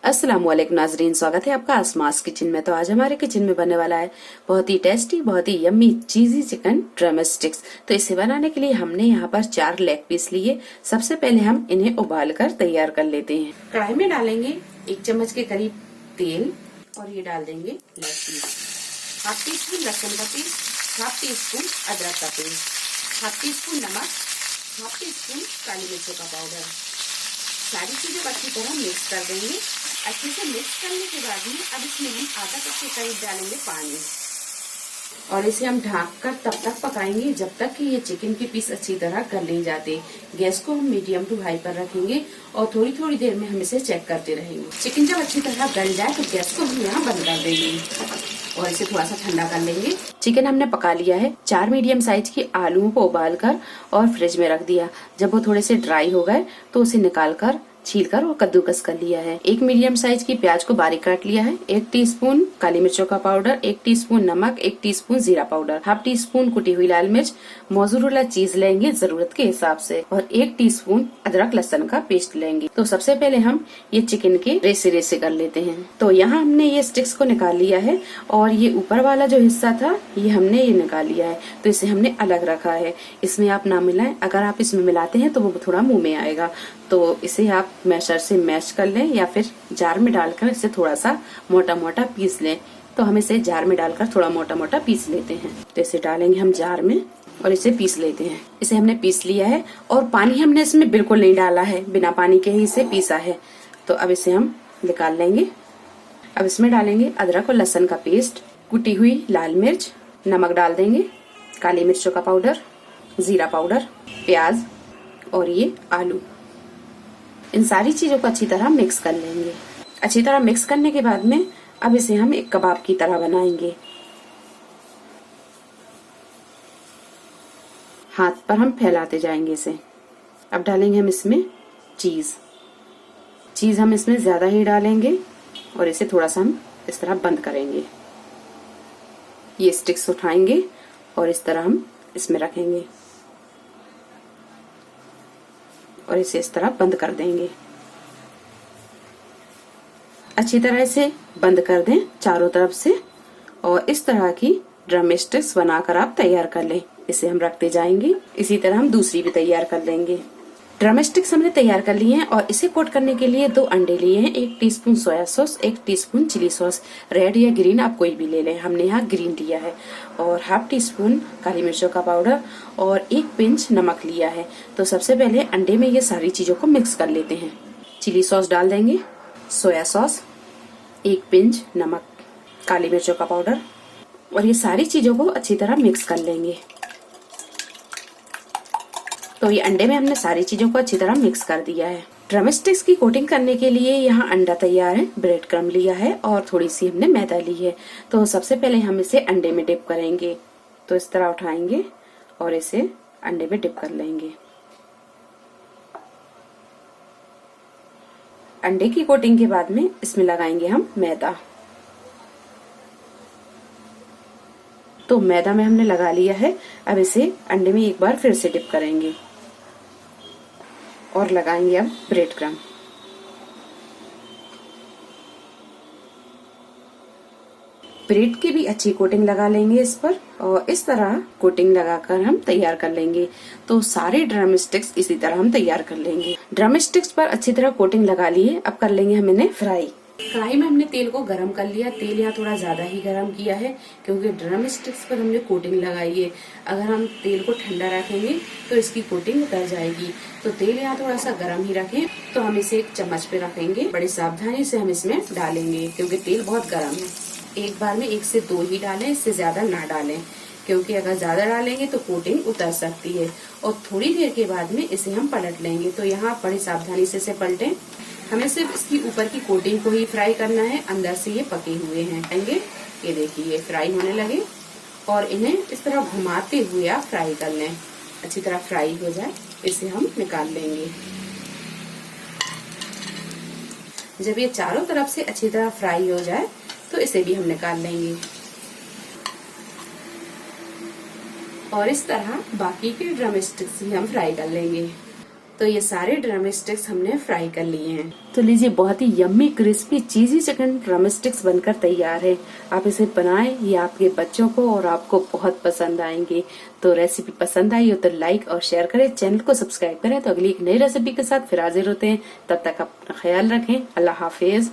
अस्सलाम वालेकुम नाजरीन, स्वागत है आपका आसमास किचन में। तो आज हमारे किचन में बनने वाला है बहुत ही टेस्टी, बहुत ही यम्मी चीजी चिकन ड्रम स्टिक्स। तो इसे बनाने के लिए हमने यहाँ पर 4 लेग पीस लिए। सबसे पहले हम इन्हें उबाल कर तैयार कर लेते हैं। कढ़ाई में डालेंगे 1 चम्मच के करीब तेल और ये डाल देंगे लहसुन, हाफ टी स्पून लहसुन का पेस्ट, हाफ टी स्पून अदरक का पेस्ट, हाफ टी स्पून नमक, हाफ टी स्पून काली मिर्चों का पाउडर। सारी चीजें को अच्छी तरह मिक्स कर देंगे। अच्छे से मिक्स करने के बाद में अब इसमें हम आधा कप के करीब डालेंगे पानी और इसे हम ढक कर तब तक पकाएंगे जब तक कि ये चिकन के पीस अच्छी तरह गल नहीं जाते। गैस को हम मीडियम टू हाई पर रखेंगे और थोड़ी थोड़ी देर में हम इसे चेक करते रहेंगे। चिकन जब अच्छी तरह गल जाए तो गैस को हम यहाँ बंद कर देंगे और इसे थोड़ा सा ठंडा कर लेंगे। चिकन हमने पका लिया है। 4 मीडियम साइज की आलूओं को उबाल कर और फ्रिज में रख दिया। जब वो थोड़े से ड्राई हो गए तो उसे निकाल कर छीलकर और कद्दूकस कर लिया है। 1 मीडियम साइज की प्याज को बारीक काट लिया है। 1 टीस्पून काली मिर्चों का पाउडर, 1 टीस्पून नमक, 1 टीस्पून जीरा पाउडर, हाफ टी स्पून कुटी हुई लाल मिर्च, मोज़रेला चीज लेंगे जरूरत के हिसाब से और 1 टीस्पून अदरक लहसुन का पेस्ट लेंगे। तो सबसे पहले हम ये चिकन के रेसे रेसे कर लेते हैं। तो यहाँ हमने ये स्टिक्स को निकाल लिया है और ये ऊपर वाला जो हिस्सा था ये हमने ये निकाल लिया है। तो इसे हमने अलग रखा है। इसमें आप ना मिलाएं, अगर आप इसमें मिलाते हैं तो वो थोड़ा मुंह में आएगा। तो इसे आप मैशर से मैश कर लें या फिर जार में डालकर इसे थोड़ा सा मोटा मोटा पीस लें। तो हम इसे जार में डालकर थोड़ा मोटा मोटा पीस लेते हैं। तो इसे डालेंगे हम जार में और इसे पीस लेते हैं। इसे हमने पीस लिया है और पानी हमने इसमें बिल्कुल नहीं डाला है, बिना पानी के ही इसे पीसा है। तो अब इसे हम निकाल लेंगे। अब इसमें डालेंगे अदरक और लहसुन का पेस्ट, कुटी हुई लाल मिर्च, नमक डाल देंगे, काली मिर्चों का पाउडर, जीरा पाउडर, प्याज और ये आलू। इन सारी चीजों को अच्छी तरह मिक्स कर लेंगे। अच्छी तरह मिक्स करने के बाद में अब इसे हम एक कबाब की तरह बनाएंगे। हाथ पर हम फैलाते जाएंगे इसे। अब डालेंगे हम इसमें चीज हम इसमें ज्यादा ही डालेंगे और इसे थोड़ा सा हम इस तरह बंद करेंगे। ये स्टिक्स उठाएंगे और इस तरह हम इसमें रखेंगे और इसे इस तरह बंद कर देंगे। अच्छी तरह इसे बंद कर दें चारों तरफ से और इस तरह की ड्रम स्टिक्स बनाकर आप तैयार कर लें। इसे हम रखते जाएंगे। इसी तरह हम दूसरी भी तैयार कर लेंगे। ड्रम स्टिक्स हमने तैयार कर लिए हैं और इसे कोट करने के लिए 2 अंडे लिए हैं, 1 teaspoon soya sauce, 1 teaspoon chili sauce, red या ग्रीन आप कोई भी ले लें। हमने यहाँ ग्रीन लिया है और हाफ टी स्पून काली मिर्चों का पाउडर और 1 पिंच नमक लिया है। तो सबसे पहले अंडे में ये सारी चीजों को मिक्स कर लेते हैं। चिली सॉस डाल देंगे, सोया सॉस, 1 पिंच नमक, काली मिर्चों का पाउडर और ये सारी चीजों को अच्छी तरह मिक्स कर लेंगे। तो ये अंडे में हमने सारी चीजों को अच्छी तरह मिक्स कर दिया है। ड्रम स्टिक्स की कोटिंग करने के लिए यहाँ अंडा तैयार है, ब्रेड क्रम्ब लिया है और थोड़ी सी हमने मैदा ली है। तो सबसे पहले हम इसे अंडे में डिप करेंगे। तो इस तरह उठाएंगे और इसे अंडे में डिप कर लेंगे। अंडे की कोटिंग के बाद में इसमें लगाएंगे हम मैदा। तो मैदा में हमने लगा लिया है। अब इसे अंडे में एक बार फिर से डिप करेंगे और लगाएंगे अब ब्रेड क्रम्ब। ब्रेड की भी अच्छी कोटिंग लगा लेंगे इस पर और इस तरह कोटिंग लगाकर हम तैयार कर लेंगे। तो सारे ड्रम स्टिक्स इसी तरह हम तैयार कर लेंगे। ड्रम स्टिक्स पर अच्छी तरह कोटिंग लगा लिए। अब कर लेंगे हम इन्हें फ्राई। कढ़ाई में हमने तेल को गरम कर लिया। तेल यहाँ थोड़ा ज्यादा ही गरम किया है क्योंकि ड्रम स्टिक्स पर हमने कोटिंग लगाई है। अगर हम तेल को ठंडा रखेंगे तो इसकी कोटिंग उतर जाएगी। तो तेल यहाँ थोड़ा सा गरम ही रखें। तो हम इसे 1 चम्मच पे रखेंगे। बड़ी सावधानी से हम इसमें डालेंगे क्योंकि तेल बहुत गर्म है। एक बार में 1 से 2 ही डालें, इससे ज्यादा ना डालें क्योंकि अगर ज्यादा डालेंगे तो कोटिंग उतर सकती है। और थोड़ी देर के बाद में इसे हम पलट लेंगे। तो यहाँ बड़ी सावधानी से इसे पलटें। हमें सिर्फ इसकी ऊपर की कोटिंग को ही फ्राई करना है, अंदर से ये पके हुए हैं। ये देखिए ये फ्राई होने लगे और इन्हें इस तरह घुमाते हुए आप फ्राई कर लें। अच्छी तरह फ्राई हो जाए इसे हम निकाल लेंगे। जब ये चारों तरफ से अच्छी तरह फ्राई हो जाए तो इसे भी हम निकाल लेंगे और इस तरह बाकी के ड्रम स्टिक्स भी हम फ्राई कर लेंगे। तो ये सारे ड्रम स्टिक्स हमने फ्राई कर लिए हैं। तो लीजिए, बहुत ही yummy crispy cheesy chicken drumsticks बनकर तैयार है। आप इसे बनाएं, ये आपके बच्चों को और आपको बहुत पसंद आएंगे। तो रेसिपी पसंद आई हो तो लाइक और शेयर करें, चैनल को सब्सक्राइब करें। तो अगली एक नई रेसिपी के साथ फिर हाजिर होते हैं। तब तक अपना ख्याल रखें। अल्लाह हाफिज।